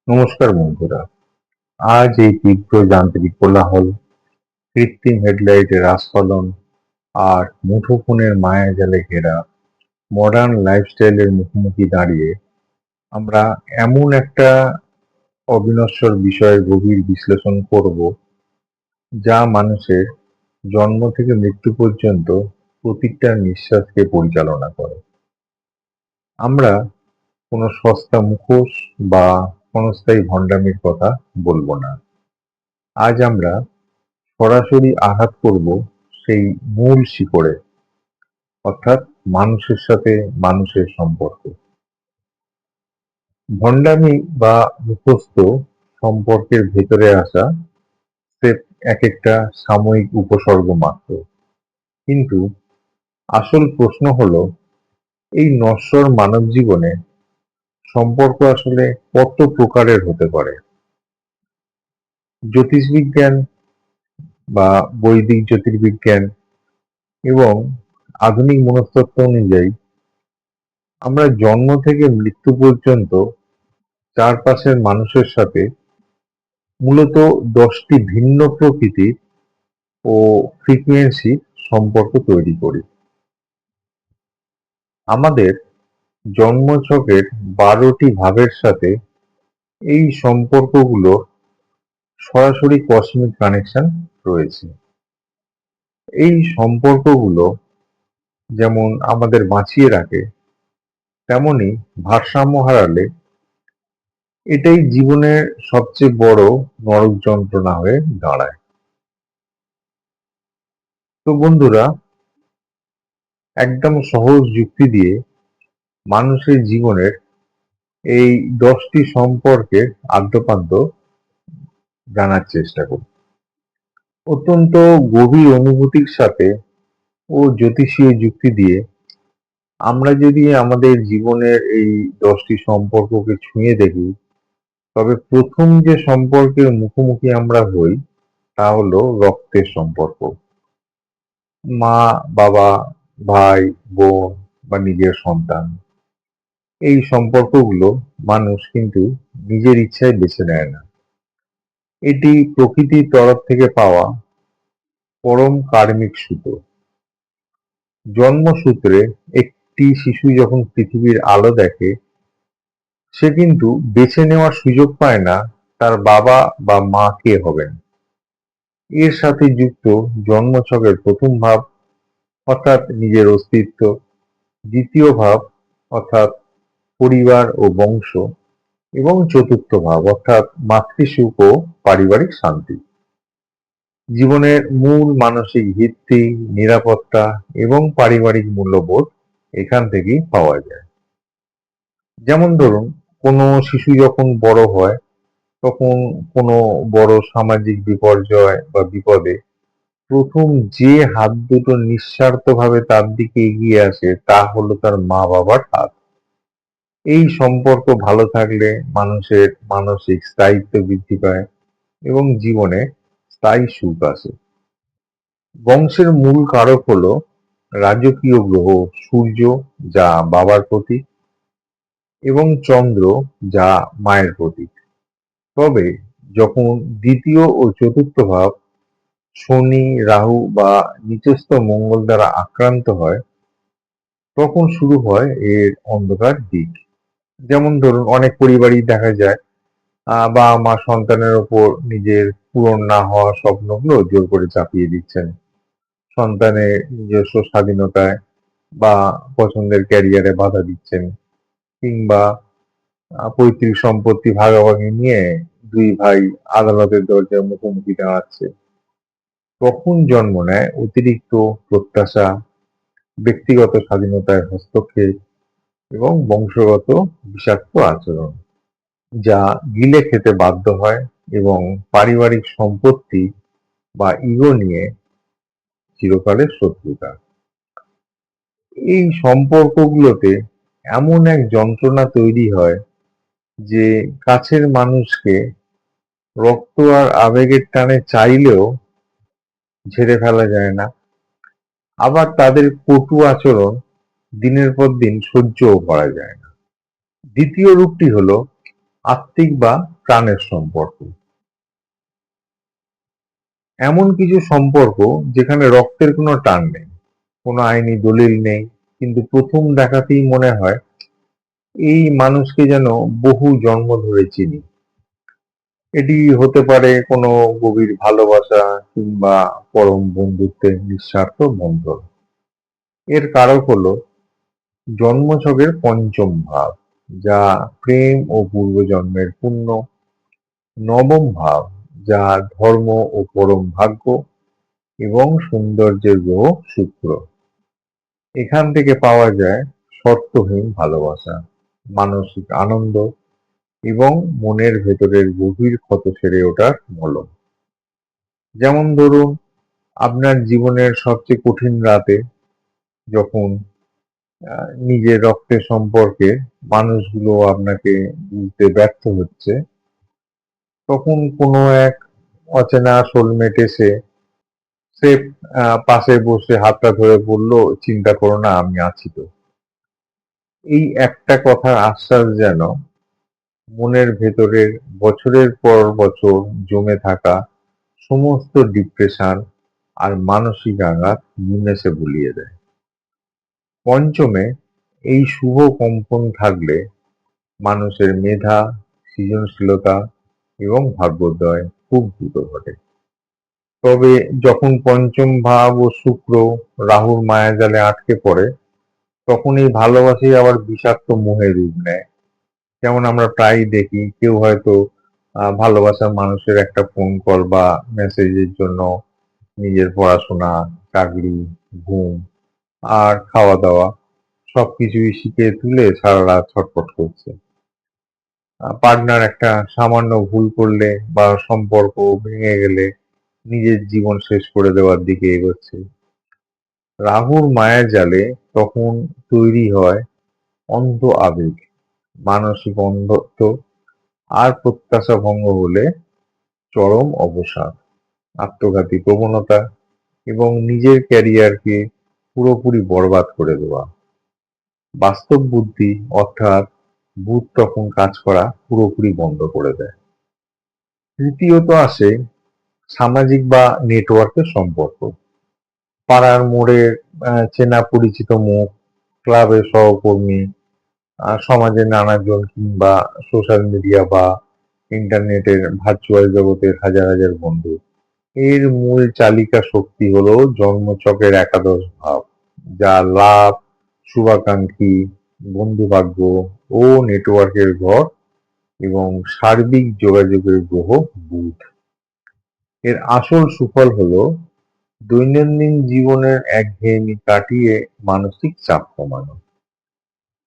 নমস্কার বন্ধুরা। আজ এই তীব্র যান্ত্রিক কোলাহল, কৃত্রিম হেডলাইটের আস্ফালন আর মুঠোফোনের মায়াজালে ঘেরা মডার্ন লাইফস্টাইলের মুখোমুখি দাঁড়িয়ে আমরা এমন একটা অবিনশ্বর বিষয়ের গভীর বিশ্লেষণ করব, যা মানুষের জন্ম থেকে মৃত্যু পর্যন্ত প্রতিটা নিঃশ্বাসকে পরিচালনা করে। আমরা কোনো সস্তা মুখোশ বা ক্ষণস্থায়ী ভণ্ডামির কথা বলবো না। আজ আমরা সরাসরি আঘাত করব সেই মূল শিকড়ে, অর্থাৎ মানুষের সাথে মানুষের সম্পর্ক। ভণ্ডামি বা মুখস্থ সম্পর্কের ভেতরে আসা স্রেফ এক একটা সাময়িক উপসর্গ মাত্র। কিন্তু আসল প্রশ্ন হলো, এই নশ্বর মানব জীবনে সম্পর্ক আসলে কত প্রকারের হতে পারে? জ্যোতিষবিজ্ঞান বা বৈদিক জ্যোতির্বিজ্ঞান এবং আধুনিক মনস্তত্ত্ব অনুযায়ী আমরা জন্ম থেকে মৃত্যু পর্যন্ত চারপাশের মানুষের সাথে মূলত 10টি ভিন্ন প্রকৃতির ও ফ্রিকুয়েন্সির সম্পর্ক তৈরি করি। আমাদের জন্মছকের 12টি ভাবের সাথে এই সম্পর্কগুলোর সরাসরি কসমিক কানেকশন রয়েছে। এই সম্পর্কগুলো যেমন আমাদের বাঁচিয়ে রাখে, তেমনি ভারসাম্য হারালে এটাই জীবনের সবচেয়ে বড় নরক যন্ত্রণা হয়ে দাঁড়ায়। তো বন্ধুরা, একদম সহজ যুক্তি দিয়ে মানুষের জীবনের এই 10টি সম্পর্কের আদ্যোপান্ত জানার চেষ্টা করি। অত্যন্ত গভীর অনুভূতির সাথে ও জ্যোতিষীয় যুক্তি দিয়ে আমরা যদি আমাদের জীবনের এই 10টি সম্পর্ককে ছুঁয়ে দেখি, তবে প্রথম যে সম্পর্কের মুখোমুখি আমরা হই তা হলো রক্তের সম্পর্ক। মা, বাবা, ভাই, বোন বা নিজের সন্তান। এই সম্পর্কগুলো মানুষ কিন্তু নিজের ইচ্ছায় বেছে নেয় না। এটি প্রকৃতির তরফ থেকে পাওয়া পরম কার্মিক সুতো। জন্মসূত্রে একটি শিশু যখন পৃথিবীর আলো দেখে, সে কিন্তু বেছে নেওয়ার সুযোগ পায় না তার বাবা বা মা কে হবেন। এর সাথে যুক্ত জন্মছকের প্রথম ভাব, অর্থাৎ নিজের অস্তিত্ব; দ্বিতীয় ভাব, অর্থাৎ পরিবার ও বংশ; এবং চতুর্থ ভাব, অর্থাৎ মাতৃসুখ ও পারিবারিক শান্তি। জীবনের মূল মানসিক ভিত্তি, নিরাপত্তা এবং পারিবারিক মূল্যবোধ এখান থেকেই পাওয়া যায়। যেমন ধরুন, কোনো শিশু যখন বড় হয়, তখন কোনো বড় সামাজিক বিপর্যয় বা বিপদে প্রথম যে হাত দুটো নিঃস্বার্থভাবে তার দিকে এগিয়ে আসে তা হলো তার মা বাবার হাত। এই সম্পর্ক ভালো থাকলে মানুষের মানসিক স্থায়িত্ব বৃদ্ধি পায় এবং জীবনে স্থায়ী সুখ আসে। বংশের মূল কারক হলো রাজকীয় গ্রহ সূর্য, যা বাবার প্রতীক, এবং চন্দ্র, যা মায়ের প্রতীক। তবে যখন দ্বিতীয় ও চতুর্থ ভাব শনি, রাহু বা নিচস্থ মঙ্গল দ্বারা আক্রান্ত হয়, তখন শুরু হয় এর অন্ধকার দিক। যেমন ধরুন, অনেক পরিবারই দেখা যায় বাবা মা সন্তানের ওপর নিজের পূরণ না হওয়া স্বপ্নগুলো জোর করে চাপিয়ে দিচ্ছেন। সন্তানের নিজস্ব স্বাধীনতায় বা পছন্দের ক্যারিয়ারে বাধা দিচ্ছেন, কিংবা পৈতৃক সম্পত্তি ভাগাভাগি নিয়ে দুই ভাই আদালতের দরজার মুখোমুখি দাঁড়াচ্ছে। তখন জন্ম নেয় অতিরিক্ত প্রত্যাশা, ব্যক্তিগত স্বাধীনতায় হস্তক্ষেপ এবং বংশগত বিষাক্ত আচরণ, যা গিলে খেতে বাধ্য হয় এবং পারিবারিক সম্পত্তি বা ইগো নিয়ে চিরকালের শত্রুতা। এই সম্পর্কগুলোতে এমন এক যন্ত্রণা তৈরি হয় যে কাছের মানুষকে রক্ত আর আবেগের টানে চাইলেও ঝেড়ে ফেলা যায় না। আবার তাদের কটু আচরণ দিনের পর দিন সহ্যও করা যায় না। দ্বিতীয় রূপটি হলো আত্মিক বা প্রাণের সম্পর্ক। এমন কিছু সম্পর্ক যেখানে রক্তের কোনো টান নেই, কোনো আইনি দলিল নেই, কিন্তু প্রথম দেখাতেই মনে হয় এই মানুষকে যেন বহু জন্ম ধরে চিনি। এটি হতে পারে কোনো গভীর ভালোবাসা কিংবা পরম বন্ধুত্বের নিঃস্বার্থ বন্ধন। এর কারক হলো জন্মছকের পঞ্চম ভাব, যা প্রেম ও পূর্বজন্মের পুণ্য; নবম ভাব, যা ধর্ম ও পরম ভাগ্য; এবং সৌন্দর্যের গ্রহ শুক্র। এখান থেকে পাওয়া যায় শর্তহীন ভালোবাসা, মানসিক আনন্দ এবং মনের ভেতরের গভীর ক্ষত সেরে ওঠার মলম। যেমন ধরুন, আপনার জীবনের সবচেয়ে কঠিন রাতে যখন নিজের রক্তের সম্পর্কে মানুষগুলো আপনাকে বুঝতে ব্যর্থ হচ্ছে, তখন কোনো এক অচেনা সোলমেট এসে সে পাশে বসে হাতটা ধরে বলল, চিন্তা করো না, আমি আছি তো। এই একটা কথার আশ্বাস যেন মনের ভেতরের বছরের পর বছর জমে থাকা সমস্ত ডিপ্রেশন আর মানসিক আঘাত নিমেষে ভুলিয়ে দেয়। পঞ্চমে এই শুভ কম্পন থাকলে মানুষের মেধা, সৃজনশীলতা এবং ভাগ্যোদয় খুব দ্রুত ঘটে। তবে যখন পঞ্চম ভাব ও শুক্র রাহুর মায়াজালে আটকে পড়ে, তখন এই ভালোবাসাই আবার বিষাক্ত মোহের রূপ নেয়। যেমন আমরা প্রায়ই দেখি, কেউ হয়তো ভালোবাসার মানুষের একটা ফোন কল বা মেসেজের জন্য নিজের পড়াশোনা, চাকরি, ঘুম আর খাওয়া দাওয়া সবকিছুই শিখে তুলে সারা রাত ছটফট করছে। পার্টনার একটা সামান্য ভুল করলে বা সম্পর্ক ভেঙে গেলে নিজের জীবন শেষ করে দেওয়ার দিকে এগোচ্ছে। রাহুর মায়ার জালে তখন তৈরি হয় অন্ধ আবেগ, মানসিক অন্ধত্ব আর প্রত্যাশা ভঙ্গ হলে চরম অবসাদ, আত্মঘাতী প্রবণতা এবং নিজের ক্যারিয়ারকে পুরোপুরি বরবাদ করে দেওয়া। বাস্তব বুদ্ধি অর্থাৎ ভূত তখন কাজ করা পুরোপুরি বন্ধ করে দেয়। তৃতীয়ত আসে সামাজিক বা নেটওয়ার্কের সম্পর্ক। পাড়ার মোড়ে চেনা পরিচিত মুখ, ক্লাবের সহকর্মী, সমাজের নানাজন কিংবা সোশ্যাল মিডিয়া বা ইন্টারনেটের ভার্চুয়াল জগতের হাজার হাজার বন্ধু। এর মূল চালিকা শক্তি হলো জন্মছকের একাদশ ভাব, যা লাভ, শুভাকাঙ্ক্ষী, বন্ধুভাগ্য ও নেটওয়ার্কের ঘর এবং সার্বিক যোগাযোগের গ্রহ বুধ। এর আসল সুফল হলো দৈনন্দিন জীবনের একঘেয়েমি কাটিয়ে মানসিক চাপ কমানো,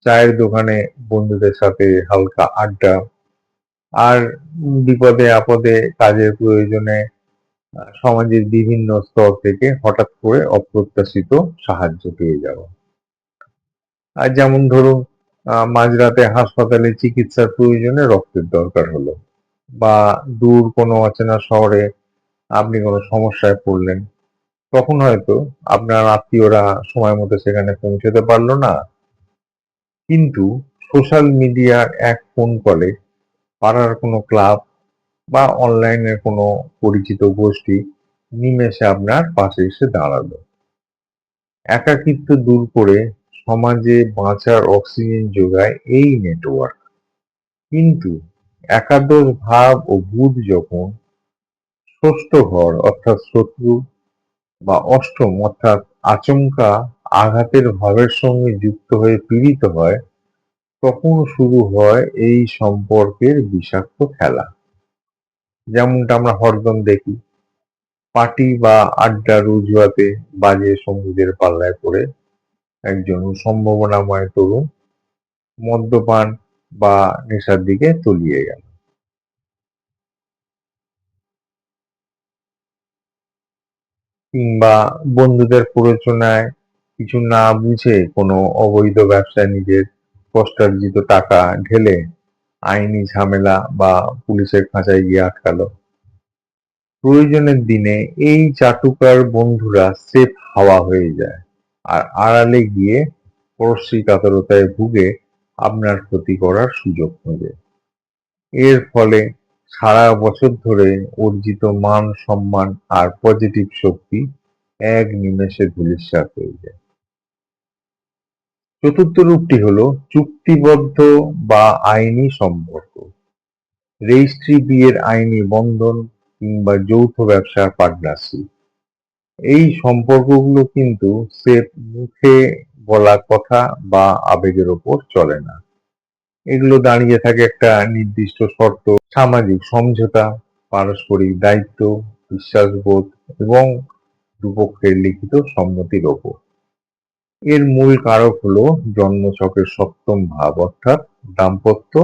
চায়ের দোকানে বন্ধুদের সাথে হালকা আড্ডা, আর বিপদে আপদে কাজের প্রয়োজনে সমাজের বিভিন্ন স্তর থেকে হঠাৎ করে অপ্রত্যাশিত সাহায্য পেয়ে যাওয়া। আর যেমন ধরুন, মাঝরাতে হাসপাতালে চিকিৎসার প্রয়োজনে রক্তের দরকার হলো, বা দূর কোনো অচেনা শহরে আপনি কোনো সমস্যায় পড়লেন, তখন হয়তো আপনার আত্মীয়রা সময় মতো সেখানে পৌঁছতে পারলো না, কিন্তু সোশ্যাল মিডিয়ার এক ফোন কলে পাড়ার কোনো ক্লাব বা অনলাইনের কোনো পরিচিত গোষ্ঠী নিমেষে আপনার পাশে এসে দাঁড়ালো। একাকিত্ব দূর করে সমাজে বাঁচার অক্সিজেন যোগায় এই নেটওয়ার্ক। কিন্তু একাদশ ভাব ও বুধ যখন ষষ্ঠ ঘর অর্থাৎ শত্রু বা অষ্টম অর্থাৎ আচমকা আঘাতের ভাবের সঙ্গে যুক্ত হয়ে পীড়িত হয়, তখন শুরু হয় এই সম্পর্কের বিষাক্ত খেলা। যেমনটা আমরা হরদম দেখি, পার্টি বা আড্ডার অজুহাতে বাজে সঙ্গীদের পাল্লায় পড়ে একজন সম্ভাবনাময় তরুণ মদ্যপান বা নেশার দিকে তলিয়ে গেল। কিংবা বন্ধুদের প্ররোচনায় কিছু না বুঝে কোনো অবৈধ ব্যবসায় নিজের কষ্টার্জিত টাকা ঢেলে আইনি ঝামেলা বা পুলিশের খাঁচায় গিয়ে আটকালো। প্রয়োজনের দিনে এই চাটুকার বন্ধুরা স্রেফ হাওয়া হয়ে যায়, আর আড়ালে গিয়ে পরশ্রী কাতরতায় ভুগে আপনার ক্ষতি করার সুযোগ খোঁজে। এর ফলে সারা বছর ধরে অর্জিত মান সম্মান আর পজিটিভ শক্তি এক নিমেষে ধূলিসাৎ হয়ে যায়। চতুর্থ রূপটি হলো চুক্তিবদ্ধ বা আইনি সম্পর্ক। রেজিস্ট্রি বিয়ের আইনি বন্ধন কিংবা যৌথ ব্যবসার পার্টনারশিপ। এই সম্পর্কগুলো কিন্তু স্রেফ মুখে বলা কথা বা আবেগের ওপর চলে না। এগুলো দাঁড়িয়ে থাকে একটা নির্দিষ্ট শর্ত, সামাজিক সমঝোতা, পারস্পরিক দায়িত্ব, বিশ্বাসবোধ এবং দুপক্ষের লিখিত সম্মতির ওপর। এর মূল কারক হলো জন্মছকের সপ্তম ভাব অর্থাৎ দাম্পত্য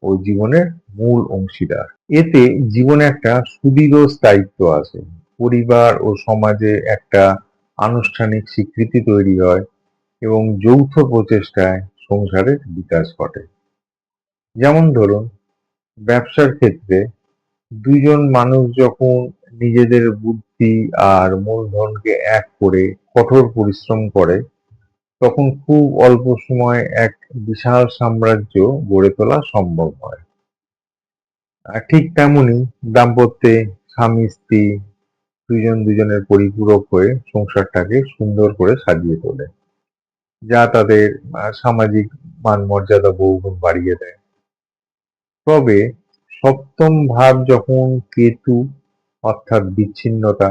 ও জীবনের মূল অংশীদার। এতে জীবনে একটা সুদৃঢ় স্থায়িত্ব আছে, পরিবার ও সমাজে একটা আনুষ্ঠানিক স্বীকৃতি তৈরি হয় এবং যৌথ প্রচেষ্টায় সংসারের বিকাশ ঘটে। যেমন ধরুন, ব্যবসার ক্ষেত্রে দুইজন মানুষ যখন নিজেদের বুদ্ধি আর মূলধনকে এক করে কঠোর পরিশ্রম করে, তখন খুব অল্প সময়ে এক বিশাল সাম্রাজ্য গড়ে তোলা সম্ভব হয়। আর ঠিক তেমনি দাম্পত্যে স্বামী স্ত্রী দুজন দুজনের পরিপূরক হয়ে সংসারটাকে সুন্দর করে সাজিয়ে তোলে, যা তাদের সামাজিক মান মর্যাদা বহুগুণ বাড়িয়ে দেয়। তবে সপ্তম ভাব যখন কেতু অর্থাৎ বিচ্ছিন্নতা,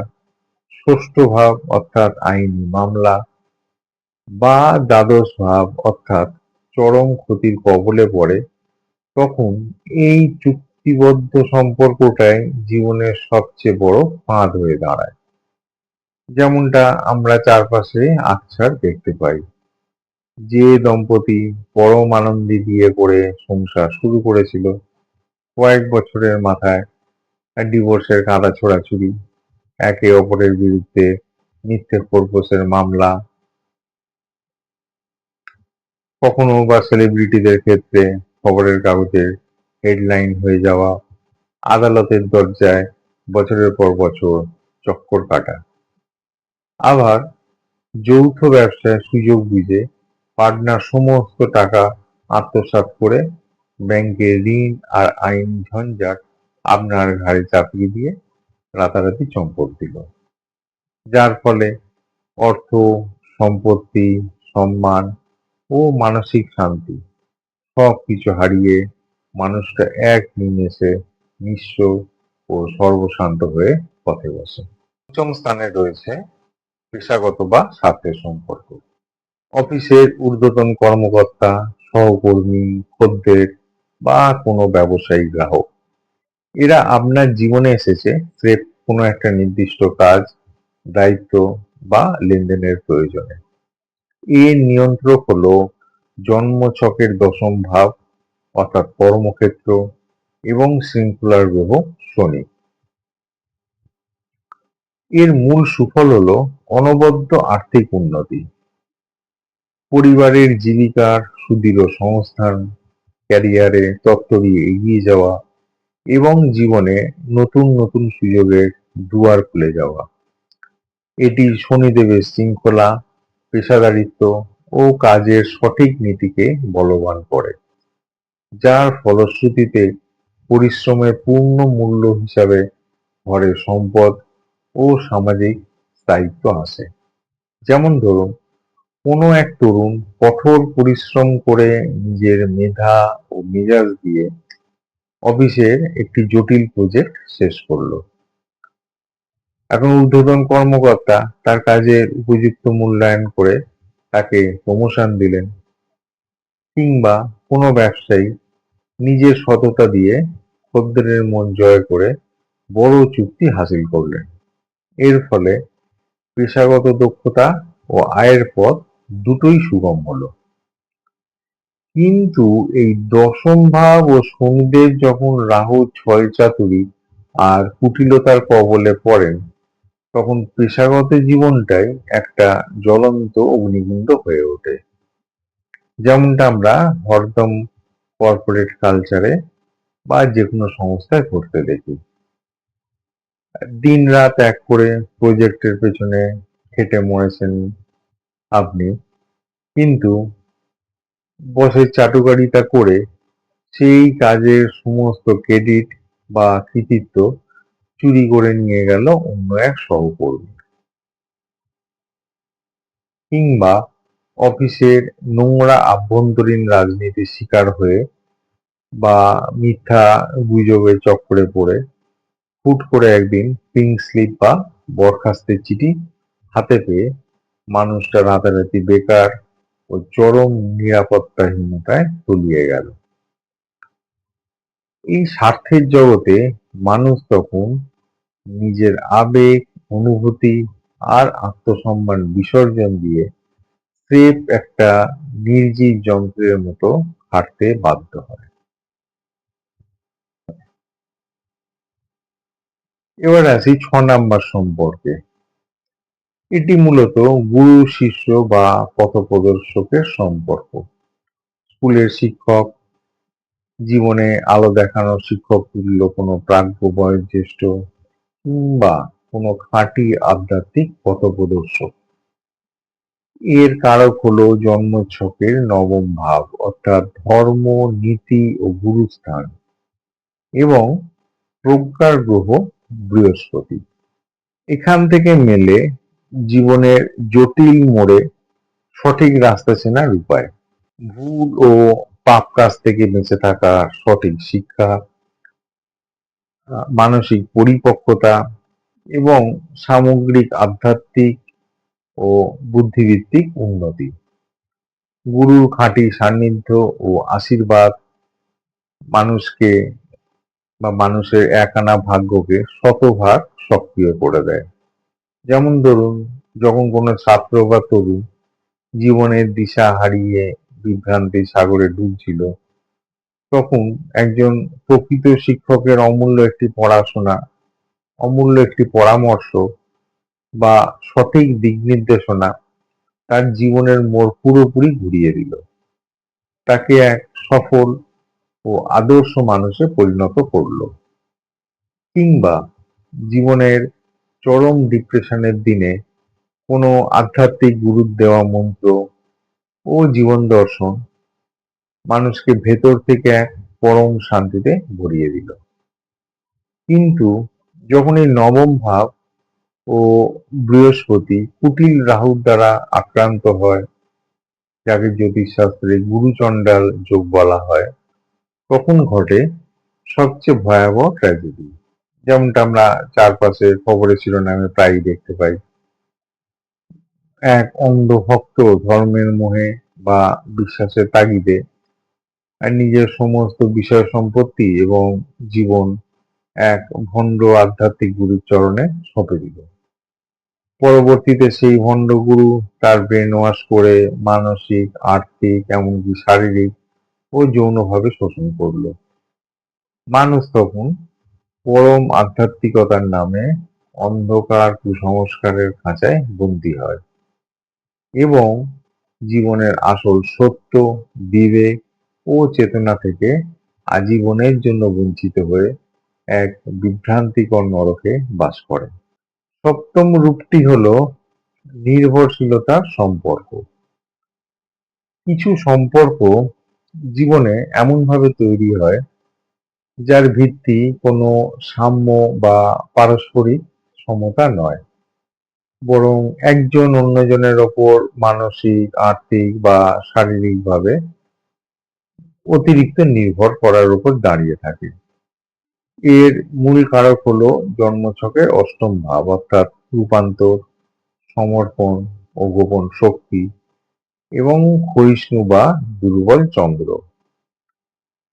ষষ্ঠ ভাব অর্থাৎ আইনি মামলা বা দ্বাদশ ভাব অর্থাৎ চরম ক্ষতির কবলে পড়ে, তখন এই চুক্তিবদ্ধ সম্পর্কটাই জীবনের সবচেয়ে বড় ফাঁদ হয়ে দাঁড়ায়। যেমনটা আমরা চারপাশে আকছার দেখতে পাই। যে দম্পতি পরম আনন্দে বিয়ে করে সংসার শুরু করেছিল, কয়েক বছরের মাথায় ডিভোর্সের কাঁটা ছোড়াছুড়ি, একে অপরের বিরুদ্ধে মিথ্যে খোরপোশের মামলা, কখনো বা সেলিব্রিটিদের ক্ষেত্রে খবরের কাগজের হেডলাইন হয়ে যাওয়া, আদালতের দরজায় বছরের পর বছর চক্কর কাটা। আবার যৌথ ব্যবসায় সুযোগ বুঝে পার্টনার সমস্ত টাকা আত্মসাৎ করে ব্যাংকের ঋণ আর আইন ঝঞ্ঝাট আপনার ঘাড়ে চাপিয়ে দিয়ে রাতারাতি চম্পট দিল, যার ফলে অর্থ, সম্পত্তি, সম্মান ও মানসিক শান্তি সবকিছু হারিয়ে মানুষটা এক নিমেষে নিঃস্ব ও সর্বশান্ত হয়ে পথে বসে। পঞ্চম স্থানে রয়েছে পেশাগত বা স্বার্থের সম্পর্ক। অফিসের ঊর্ধ্বতন কর্মকর্তা, সহকর্মী, খদ্দের বা কোনো ব্যবসায়ী গ্রাহক, এরা আপনার জীবনে এসেছে স্রেফ কোনো একটা নির্দিষ্ট কাজ, দায়িত্ব বা লেনদেনের প্রয়োজনে। এর নিয়ন্ত্রক হলো জন্মছকের দশম ভাব অর্থাৎ কর্মক্ষেত্র এবং শৃঙ্খলার গ্রহ শনি। এর মূল সুফল হলো অনবদ্য আর্থিক উন্নতি, পরিবারের জীবিকার সুদৃঢ় সংস্থান, ক্যারিয়ারে তত্ত্বরি এগিয়ে যাওয়া এবং জীবনে নতুন নতুন সুযোগের দুয়ার খুলে যাওয়া। এটি শনিদেবের শৃঙ্খলা, পেশাদারিত্ব ও কাজের সঠিক নীতিকে বলবান করে, যার ফলশ্রুতিতে পরিশ্রমের পূর্ণ মূল্য হিসাবে ঘরে সম্পদ ও সামাজিক স্থায়িত্ব আসে। যেমন ধরুন, কোনো এক তরুণ কঠোর পরিশ্রম করে নিজের মেধা ও মেজাজ দিয়ে অফিসের একটি জটিল প্রজেক্ট শেষ করলো। এখন ঊর্ধ্বতন কর্মকর্তা তার কাজের উপযুক্ত মূল্যায়ন করে তাকে প্রমোশন দিলেন, কিংবা কোনো ব্যবসায়ী নিজের সততা দিয়ে খদ্দেরের মন জয় করে বড় চুক্তি হাসিল করলেন। এর ফলে পেশাগত দক্ষতা ও আয়ের পথ দুটোই সুগম হলো। কিন্তু এই দশম ভাব ও শনিদেব যখন রাহু ছয় চাতুরী আর কুটিলতার কবলে পড়েন, তখন পেশাগত জীবনটাই একটা জ্বলন্ত অগ্নিকুণ্ড হয়ে ওঠে। যেমনটা আমরা হরদম কর্পোরেট কালচারে বা যে কোনো সংস্থায় ঘটতে দেখি। দিন রাত এক করে প্রজেক্টের পেছনে খেটে মরেছেন আপনি, কিন্তু বসের চাটুকারিতা করে সেই কাজের সমস্ত ক্রেডিট বা কৃতিত্ব চুরি করে নিয়ে গেল অন্য এক সহকর্মী। কিংবা অফিসের নোংরা আভ্যন্তরীণ রাজনীতির শিকার হয়ে বা মিথ্যা গুজবের চক্করে পড়ে হুট করে একদিন পিঙ্ক স্লিপ বা বরখাস্তের চিঠি হাতে পেয়ে মানুষটা রাতারাতি বেকার ও চরম নিরাপত্তাহীনতায় তলিয়ে গেল। এই স্বার্থের জগতে মানুষ তখন নিজের আবেগ, অনুভূতি আর আত্মসম্মান বিসর্জন দিয়ে স্রেফ একটা নির্জীব যন্ত্রের মতো হাঁটতে বাধ্য হয়। এবার আসি 6 নাম্বার সম্পর্কে। এটি মূলত গুরু শিষ্য বা পথপ্রদর্শকের সম্পর্ক। স্কুলের শিক্ষক, জীবনে আলো দেখানোর শিক্ষক তুল্য কোনো প্রাজ্ঞ বয়োজ্যেষ্ঠ কিংবা কোনো খাঁটি আধ্যাত্মিক পথপ্রদর্শক। এর কারক হলো জন্মছকের নবম ভাব অর্থাৎ ধর্ম, নীতি ও গুরুস্থান এবং প্রজ্ঞার গ্রহ বৃহস্পতি। এখান থেকে মেলে জীবনের জটিল মোড়ে সঠিক রাস্তা চেনার উপায়। ভুল ও পাপ কাজ থেকে বেঁচে থাকার সঠিক শিক্ষা, মানসিক পরিপক্কতা এবং সামগ্রিক আধ্যাত্মিক ও বুদ্ধিভিত্তিক উন্নতি। গুরুর খাঁটি সান্নিধ্য ও আশীর্বাদ মানুষকে বা মানুষের এক-আনা ভাগ্যকে শতভাগ সক্রিয় করে দেয়। যেমন ধরুন, যখন কোনো ছাত্র বা তরুণ জীবনের দিশা হারিয়ে বিভ্রান্তির সাগরে ডুবছিল, তখন একজন প্রকৃত শিক্ষকের অমূল্য একটি পড়াশোনা, অমূল্য একটি পরামর্শ বা সঠিক দিক নির্দেশনা তার জীবনের মোড় পুরোপুরি ঘুরিয়ে দিল। তাকে এক সফল ও আদর্শ মানুষে পরিণত করল। কিংবা জীবনের চরম ডিপ্রেশনের দিনে কোনো আধ্যাত্মিক গুরুর দেওয়া মন্ত্র ও জীবন দর্শন মানুষকে ভেতর থেকে এক পরম শান্তিতে ভরিয়ে দিল। কিন্তু যখন এই নবম ভাব ও বৃহস্পতি কুটিল রাহুর দ্বারা আক্রান্ত হয়, যাকে জ্যোতিষশাস্ত্রে গুরুচণ্ডাল যোগ বলা হয়, তখন ঘটে সবচেয়ে ভয়াবহ ট্র্যাজেডি। যেমনটা আমরা চারপাশের খবরের শিরোনামে প্রায়ই দেখতে পাই। এক অন্ধ ভক্ত ধর্মের মোহে বা বিশ্বাসের তাগিদে আর নিজের সমস্ত বিষয় সম্পত্তি এবং জীবন এক ভণ্ড আধ্যাত্মিক গুরুর চরণে সঁপে দিল। পরবর্তীতে সেই ভণ্ড গুরু তার ব্রেন ওয়াশ করে মানসিক, আর্থিক এমনকি শারীরিক ও যৌনভাবে শোষণ করল। মানুষ তখন পরম আধ্যাত্মিকতার নামে অন্ধকার কুসংস্কারের খাঁচায় বন্দী হয় এবং জীবনের আসল সত্য, বিবেক ও চেতনা থেকে আজীবনের জন্য বঞ্চিত হয়ে এক বিভ্রান্তিকর নরকে বাস করে। সপ্তম রূপটি হল নির্ভরশীলতার সম্পর্ক। কিছু সম্পর্ক জীবনে এমনভাবে তৈরি হয় যার ভিত্তি কোনো সাম্য বা পারস্পরিক সমতা নয়, বরং একজন অন্যজনের ওপর মানসিক, আর্থিক বা শারীরিকভাবে অতিরিক্ত নির্ভর করার উপর দাঁড়িয়ে থাকে। এর মূল কারক হলো জন্মছকের অষ্টম ভাব অর্থাৎ রূপান্তর, সমর্পণ ও গোপন শক্তি এবং ক্ষয়িষ্ণু বা দুর্বল চন্দ্র।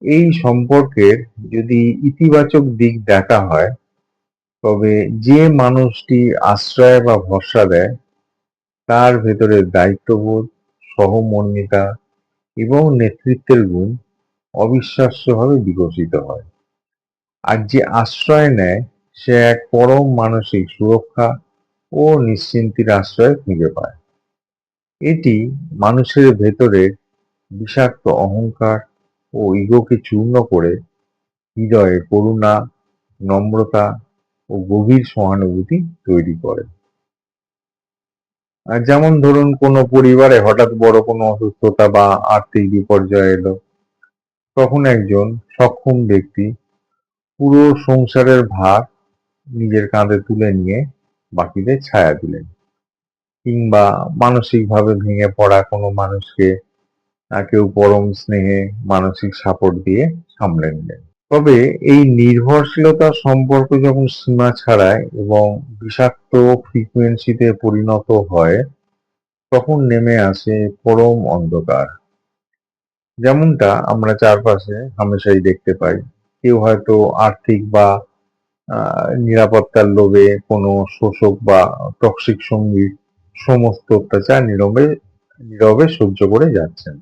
এই সম্পর্কের যদি ইতিবাচক দিক দেখা হয়, তবে যে মানুষটি আশ্রয় বা ভরসা দেয় তার ভেতরে দায়িত্ববোধ, সহমর্মিতা এবং নেতৃত্বের গুণ অবিশ্বাস্যভাবে বিকশিত হয়। আর যে আশ্রয় নেয় সে এক পরম মানসিক সুরক্ষা ও নিশ্চিন্তির আশ্রয় খুঁজে পায়। এটি মানুষের ভেতরের বিষাক্ত অহংকার ও ইগোকে চূর্ণ করে হৃদয়ে করুণা, নম্রতা ও গভীর সহানুভূতি তৈরি করে। আর যেমন ধরুন, কোনো পরিবারে হঠাৎ বড় কোনো অসুস্থতা বা আর্থিক বিপর্যয় এলো, তখন একজন সক্ষম ব্যক্তি পুরো সংসারের ভার নিজের কাঁধে তুলে নিয়ে বাকিদের ছায়া দিলেন, কিংবা মানসিকভাবে ভেঙে পড়া কোনো মানুষকে কেউ পরম স্নেহে মানসিক সাপোর্ট দিয়ে সামলে নিলেন। তবে এই নির্ভরশীলতার সম্পর্ক যখন সীমা ছাড়ায় এবং বিষাক্ত ফ্রিকোয়েন্সিতে পরিণত হয়, তখন নেমে আসে পরম অন্ধকার। যেমনটা আমরা চারপাশে হামেশাই দেখতে পাই। কেউ হয়তো আর্থিক বা নিরাপত্তার লোভে কোনো শোষক বা টক্সিক সঙ্গীর সমস্ত অত্যাচার নীরবে নীরবে সহ্য করে যাচ্ছেন।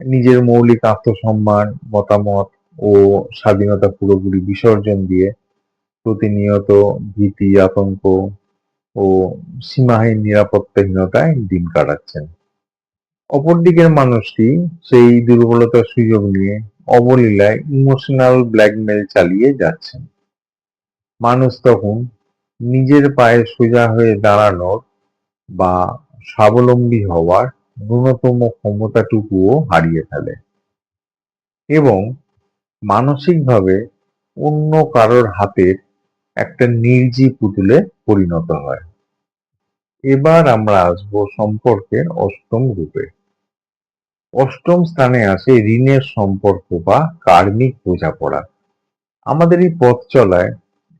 নিজের মৌলিক আত্মসম্মান, মতামত ও স্বাধীনতা পুরোপুরি বিসর্জন দিয়ে প্রতিনিয়ত ভীতি, আতঙ্ক ও সীমাহীন নিরাপত্তাহীনতায় দিন কাটাচ্ছেন। অপরদিকের মানুষটি সেই দুর্বলতার সুযোগ নিয়ে অবলীলায় ইমোশনাল ব্ল্যাকমেইল চালিয়ে যাচ্ছেন। মানুষ তখন নিজের পায়ে সোজা হয়ে দাঁড়ানোর বা স্বাবলম্বী হওয়ার ন্যূনতম ক্ষমতাটুকুও হারিয়ে ফেলে এবং মানসিকভাবে অন্য কারোর হাতের একটা নির্জীব পুতুলে পরিণত হয়। এবার আমরা আসবো সম্পর্কের অষ্টম রূপে। অষ্টম স্থানে আসে ঋণের সম্পর্ক বা কার্মিক বোঝাপড়া। আমাদের এই পথ চলায়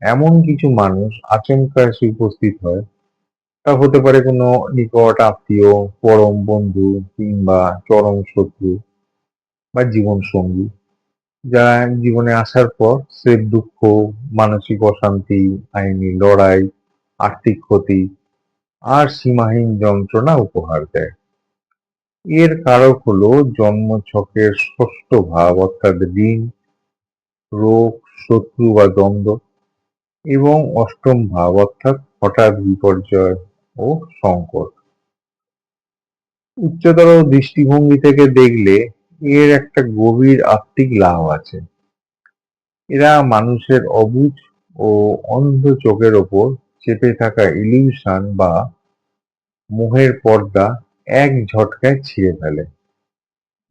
এমন কিছু মানুষ আচমকা এসে উপস্থিত হয়। তা হতে পারে কোনো নিকট আত্মীয়, পরম বন্ধু কিংবা চরম শত্রু বা জীবন সঙ্গী, যারা জীবনে আসার পর স্রেফ দুঃখ, মানসিক অশান্তি, আইনি লড়াই, আর্থিক ক্ষতি আর সীমাহীন যন্ত্রণা উপহার দেয়। এর কারক হলো জন্মছকের ষষ্ঠ ভাব, অর্থাৎ ঋণ, রোগ, শত্রু বা দ্বন্দ্ব, এবং অষ্টম ভাব অর্থাৎ হঠাৎ বিপর্যয় ও সংকট। উচ্চতর দৃষ্টিভঙ্গি থেকে দেখলে এর একটা গভীর আত্মিক লাভ আছে। এরা মানুষের অবুঝ ও অন্ধ চোখের ওপর চেপে থাকা ইলিউশন বা মোহের পর্দা এক ঝটকায় ছিঁড়ে ফেলে।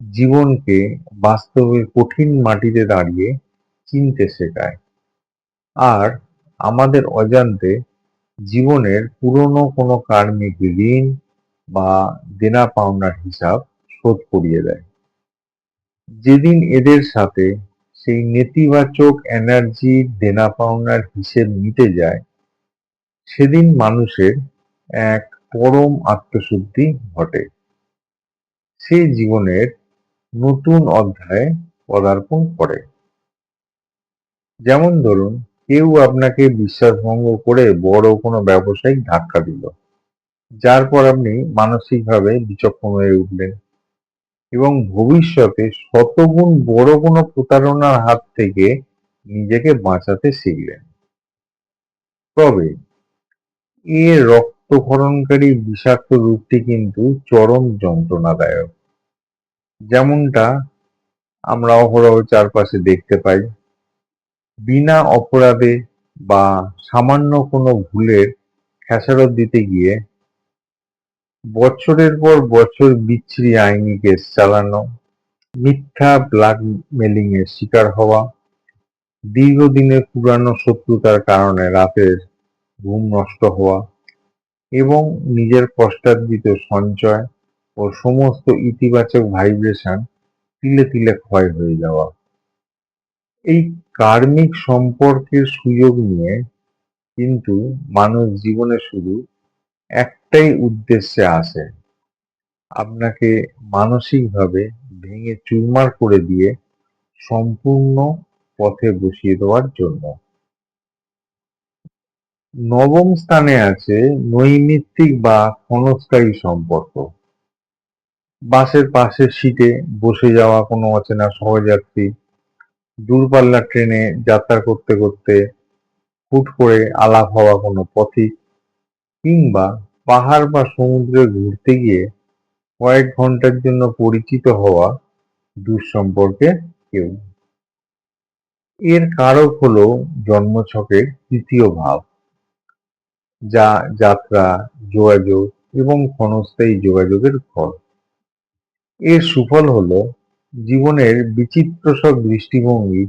জীবনকে বাস্তবের কঠিন মাটিতে দাঁড়িয়ে চিনতে শেখায়। আর আমাদের অজান্তে জীবনের পুরনো কোনো কার্মিক ঋণ বা দেনা পাওনার হিসাব শোধ করিয়ে দেয়। যেদিন এদের সাথে সেই নেতিবাচক এনার্জির দেনা পাওনার হিসেব মিটে যায়, সেদিন মানুষের এক পরম আত্মশুদ্ধি ঘটে। সে জীবনের নতুন অধ্যায়ে পদার্পণ করে। যেমন ধরুন, কেউ আপনাকে বিশ্বাসভঙ্গ করে বড় কোনো ব্যবসায়িক ধাক্কা দিল, যার পর আপনি মানসিকভাবে বিচক্ষণ হয়ে উঠলেন এবং ভবিষ্যতে শতগুণ বড় কোনো প্রতারণার হাত থেকে নিজেকে বাঁচাতে শিখলেন। তবে এর রক্তক্ষরণকারী বিষাক্ত রূপটি কিন্তু চরম যন্ত্রণাদায়ক। যেমনটা আমরা অহরহ চারপাশে দেখতে পাই। বিনা অপরাধে বা সামান্য কোনো ভুলের খেসারত দিতে গিয়ে বছরের পর বছর বিচ্ছিরি আইনি কেস চালানো, মিথ্যা ব্ল্যাকমেলিং এর শিকার হওয়া, দীর্ঘদিনের পুরানো শত্রুতার কারণে রাতের ঘুম নষ্ট হওয়া এবং নিজের কষ্টার্জিত সঞ্চয় ও সমস্ত ইতিবাচক ভাইব্রেশন তিলে তিলে ক্ষয় হয়ে যাওয়া। এই কার্মিক সম্পর্কের সুযোগ নিয়ে কিন্তু মানুষ জীবনে শুধু একটাই উদ্দেশ্যে আসে, আপনাকে মানসিকভাবে ভেঙে চুরমার করে দিয়ে সম্পূর্ণ পথে বসিয়ে দেওয়ার জন্য। নবম স্থানে আছে নৈমিত্তিক বা ক্ষণস্থায়ী সম্পর্ক। বাসের পাশের সিটে বসে যাওয়া কোনো অচেনা সহযাত্রী, দূরপাল্লার ট্রেনে যাত্রা করতে করতে হুট করে আলাপ হওয়া কোনো পথিক, কিংবা পাহাড় বা সমুদ্রে ঘুরতে গিয়ে কয়েক ঘন্টার জন্য পরিচিত হওয়া দূরসম্পর্কের কেউ। এর কারক হলো জন্মছকের তৃতীয় ভাব, যা যাত্রা, যোগাযোগ এবং ক্ষণস্থায়ী যোগাযোগের ঘর। এর সুফল হলো জীবনের বিচিত্র সব দৃষ্টিভঙ্গি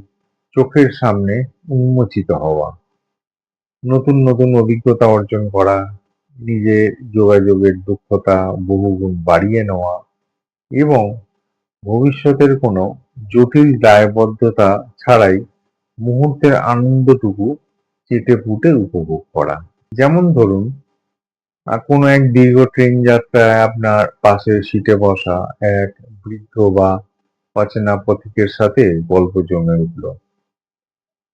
চোখের সামনে উন্মোচিত হওয়া, নতুন নতুন অভিজ্ঞতা অর্জন করা, নিজের যোগাযোগের দক্ষতা বহুগুণ বাড়িয়ে নেওয়া এবং ভবিষ্যতের কোনো জটিল দায়বদ্ধতা ছাড়াই মুহূর্তের আনন্দটুকু চেটেপুটে উপভোগ করা। যেমন ধরুন, কোনো এক দীর্ঘ ট্রেন যাত্রায় আপনার পাশের সিটে বসা এক বৃদ্ধ বা অচেনা পথিকের সাথে গল্প জমে উঠল।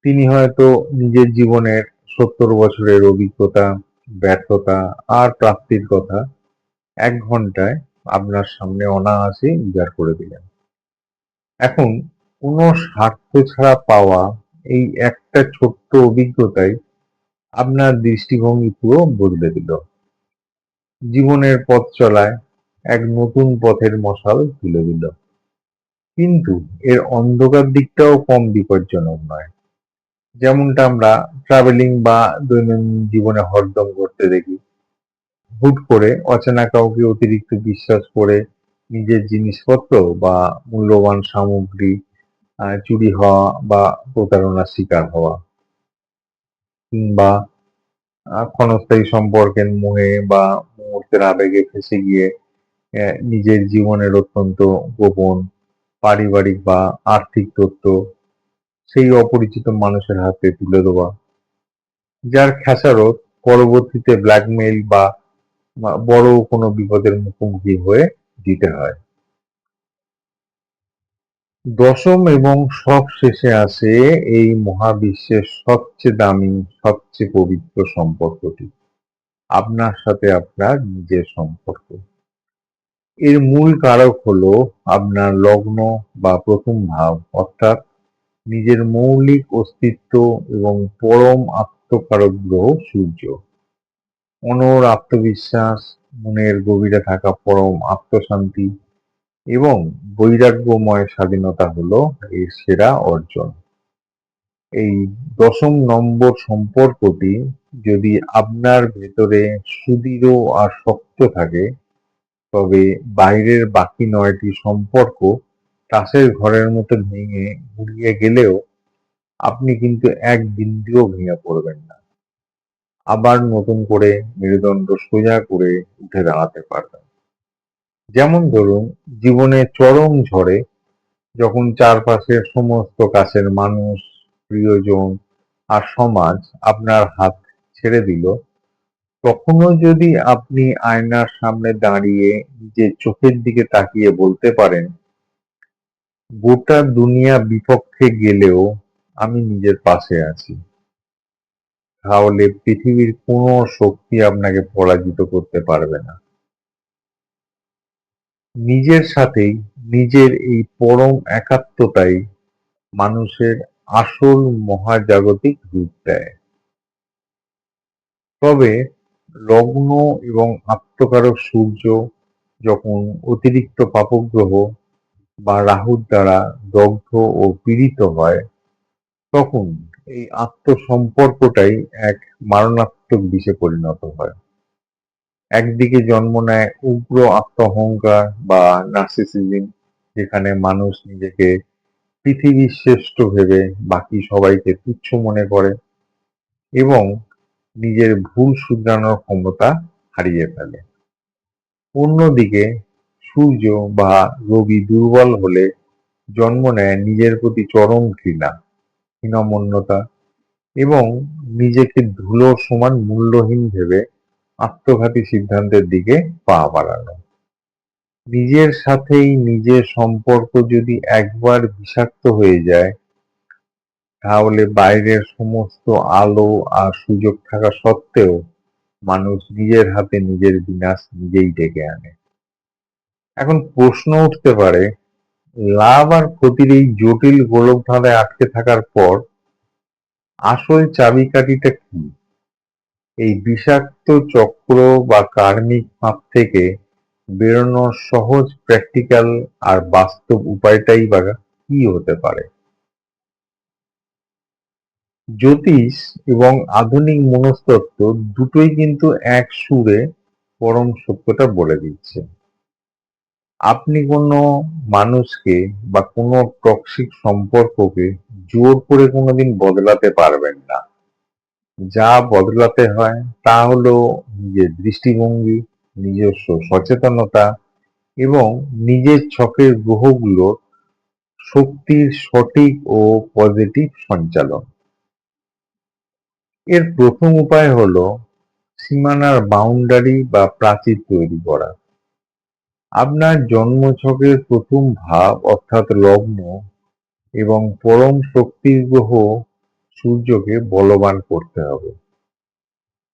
তিনি হয়তো নিজের জীবনের ৭০ বছরের অভিজ্ঞতা, ব্যর্থতা আর প্রাপ্তির কথা ১ ঘন্টায় আপনার সামনে অনায়াসে উজাড় করে দিলেন। এখন কোনো স্বার্থ ছাড়া পাওয়া এই একটা ছোট্ট অভিজ্ঞতাই আপনার দৃষ্টিভঙ্গি পুরো বদলে দিল। জীবনের পথ চলায় এক নতুন পথের মশাল তুলে দিল। কিন্তু এর অন্ধকার দিকটাও কম বিপজ্জনক নয়। যেমনটা আমরা ট্রাভেলিং বা দৈনন্দিন জীবনে হরদম করতে দেখি। হুট করে অচেনা কাউকে অতিরিক্ত বিশ্বাস করে নিজের জিনিসপত্র বা মূল্যবান সামগ্রী চুরি হওয়া বা প্রতারণার শিকার হওয়া, কিংবা ক্ষণস্থায়ী সম্পর্কের মোহে বা মুহূর্তের আবেগে ফেঁসে গিয়ে নিজের জীবনের অত্যন্ত গোপন পারিবারিক বা আর্থিক তথ্য সেই অপরিচিত মানুষের হাতে তুলে দেওয়া, যার খেসারত পরবর্তীতে ব্ল্যাকমেইল বা বড় কোনো বিপদের মুখোমুখি হয়ে দিতে হয়। দশম এবং সব শেষে আসে এই মহাবিশ্বের সবচেয়ে দামি, সবচেয়ে পবিত্র সম্পর্কটি, আপনার সাথে আপনার নিজের সম্পর্ক। এর মূল কারক হলো আপনার লগ্ন বা প্রথম ভাব, অর্থাৎ নিজের মৌলিক অস্তিত্ব এবং পরম আত্মকারক গ্রহ সূর্য। অনড় আত্মবিশ্বাস, মনের গভীরে থাকা পরম আত্মশান্তি এবং বৈরাগ্যময় স্বাধীনতা হলো এর সেরা অর্জন। এই দশম নম্বর সম্পর্কটি যদি আপনার ভেতরে সুদৃঢ় আর শক্ত থাকে, তবে বাইরের বাকি ৯টি সম্পর্ক তাসের ঘরের মতো ভেঙে গুড়িয়ে গেলেও আপনি কিন্তু এক বিন্দুও ভেঙে পড়বেন না। আবার নতুন করে মেরুদণ্ড সোজা করে উঠে দাঁড়াতে পারবেন। যেমন ধরুন, জীবনে চরম ঝড়ে যখন চারপাশের সমস্ত কাছের মানুষ, প্রিয়জন আর সমাজ আপনার হাত ছেড়ে দিল, তখনও যদি আপনি আয়নার সামনে দাঁড়িয়ে নিজের চোখের দিকে তাকিয়ে বলতে পারেন, গোটা দুনিয়া বিপক্ষে গেলেও আমি নিজের পাশে আছি, তাহলে পৃথিবীর কোনো শক্তি আপনাকে পরাজিত করতে পারবে না। নিজের সাথেই নিজের এই পরম একাত্মতাই মানুষের আসল মহাজাগতিক রূপ দেয়। তবে লগ্ন এবং আত্মকারক সূর্য যখন অতিরিক্ত পাপগ্রহ বা রাহুর দ্বারা দগ্ধ ও পীড়িত হয়, তখন এই আত্মসম্পর্কটাই এক মারণাত্মক বিষে পরিণত হয়। একদিকে জন্ম নেয় উগ্র আত্মঅহংকার বা নার্সিসিজম, যেখানে মানুষ নিজেকে পৃথিবীর শ্রেষ্ঠ ভেবে বাকি সবাইকে তুচ্ছ মনে করে এবং নিজের ভুল শুধরানোর ক্ষমতা হারিয়ে ফেলে। অন্যদিকে সূর্য বা রবি দুর্বল হলে জন্ম নেয় নিজের প্রতি চরম ঘৃণা, হীনমন্যতা এবং নিজেকে ধুলোর সমান মূল্যহীন ভেবে আত্মঘাতী সিদ্ধান্তের দিকে পা বাড়ানো। নিজের সাথেই নিজের সম্পর্ক যদি একবার বিষাক্ত হয়ে যায়, তাহলে বাইরের সমস্ত আলো আর সুযোগ থাকা সত্ত্বেও মানুষ নিজের হাতে নিজের বিনাশ নিজেই ডেকে আনে। এখন প্রশ্ন উঠতে পারে, লাভ আর ক্ষতির এই জটিল গোলকধাঁধায় আটকে থাকার পর আসল চাবিকাঠিটা কি? এই বিষাক্ত চক্র বা কার্মিক ফাঁদ থেকে বেরোনোর সহজ, প্র্যাকটিক্যাল আর বাস্তব উপায়টাই বা কি হতে পারে? জ্যোতিষ এবং আধুনিক মনস্তত্ত্ব দুটোই কিন্তু এক সুরে পরম সত্যটা বলে দিচ্ছে। আপনি কোনো মানুষকে বা কোনো টক্সিক সম্পর্ককে জোর করে কোনোদিন বদলাতে পারবেন না। যা বদলাতে হয় তা হলো নিজের দৃষ্টিভঙ্গি, নিজস্ব সচেতনতা এবং নিজের ছকের গ্রহগুলোর শক্তির সঠিক ও পজিটিভ সঞ্চালন। এর প্রথম উপায় হলো সীমানার বাউন্ডারি বা প্রাচীর তৈরি করা। আপনার জন্মছকের প্রথম ভাব অর্থাৎ লগ্ন এবং পরম শক্তির গ্রহ সূর্যকে বলবান করতে হবে।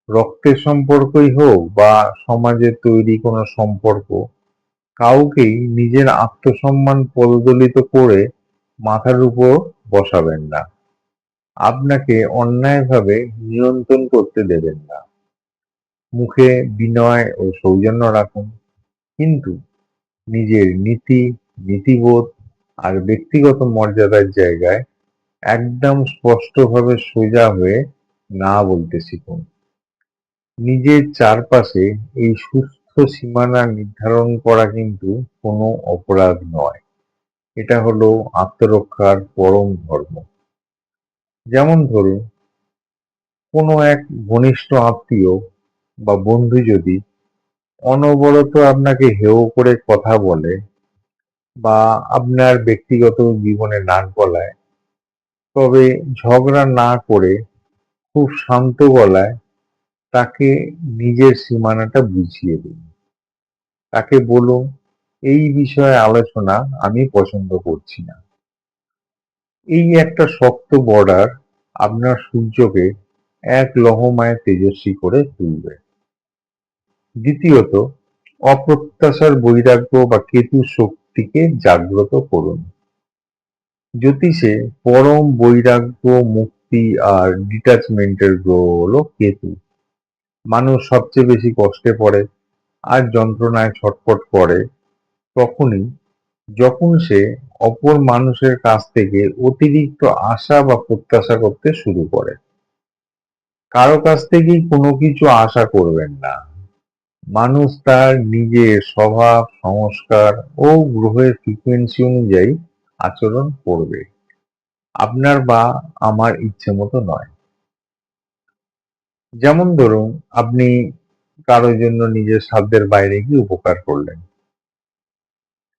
রক্তের সম্পর্কই হোক বা সমাজের তৈরি কোনো সম্পর্ক, কাউকেই নিজের আত্মসম্মান পদদলিত করে মাথার উপর বসাবেন না। আপনাকে অন্যায়ভাবে নিয়ন্ত্রণ করতে দেবেন না। মুখে বিনয় ও সৌজন্য রাখুন, কিন্তু নিজের নীতি, নীতিবোধ আর ব্যক্তিগত মর্যাদার জায়গায় একদম স্পষ্টভাবে সোজা হয়ে না বলতে শিখুন। নিজের চারপাশে এই সুস্থ সীমানা নির্ধারণ করা কিন্তু কোনো অপরাধ নয়। এটা হলো আত্মরক্ষার পরম ধর্ম। যেমন ধরুন, কোনো এক ঘনিষ্ঠ আত্মীয় বা বন্ধু যদি অনবরত আপনাকে হেয় করে কথা বলে বা আপনার ব্যক্তিগত জীবনে নাক গলায়, তবে ঝগড়া না করে খুব শান্ত গলায় তাকে নিজের সীমানাটা বুঝিয়ে দিন। তাকে বলুন, এই বিষয়ে আলোচনা আমি পছন্দ করছি না। এই একটা শক্ত বর্ডার আপনার সূর্যকে এক লহমায় তেজস্বী করে তুলবে। দ্বিতীয়ত, অপ্রত্যাশার বৈরাগ্য বা কেতুর শক্তিকে জাগ্রত করুন। জ্যোতিষে পরম বৈরাগ্য, মুক্তি আর ডিটাচমেন্টের গ্রহ হলো কেতু। মানুষ সবচেয়ে বেশি কষ্টে পড়ে আর যন্ত্রণায় ছটফট করে তখনই, যখন সে অপর মানুষের কাছ থেকে অতিরিক্ত আশা বা প্রত্যাশা করতে শুরু করে। কারো কাছ থেকেই কোনো কিছু আশা করবেন না। মানুষ তার নিজের স্বভাব, সংস্কার ও গ্রহের ফ্রিকোয়েন্সি অনুযায়ী আচরণ করবে, আপনার বা আমার ইচ্ছে মতো নয়। যেমন ধরুন, আপনি কারোর জন্য নিজের সাধ্যের বাইরে গিয়ে উপকার করলেন।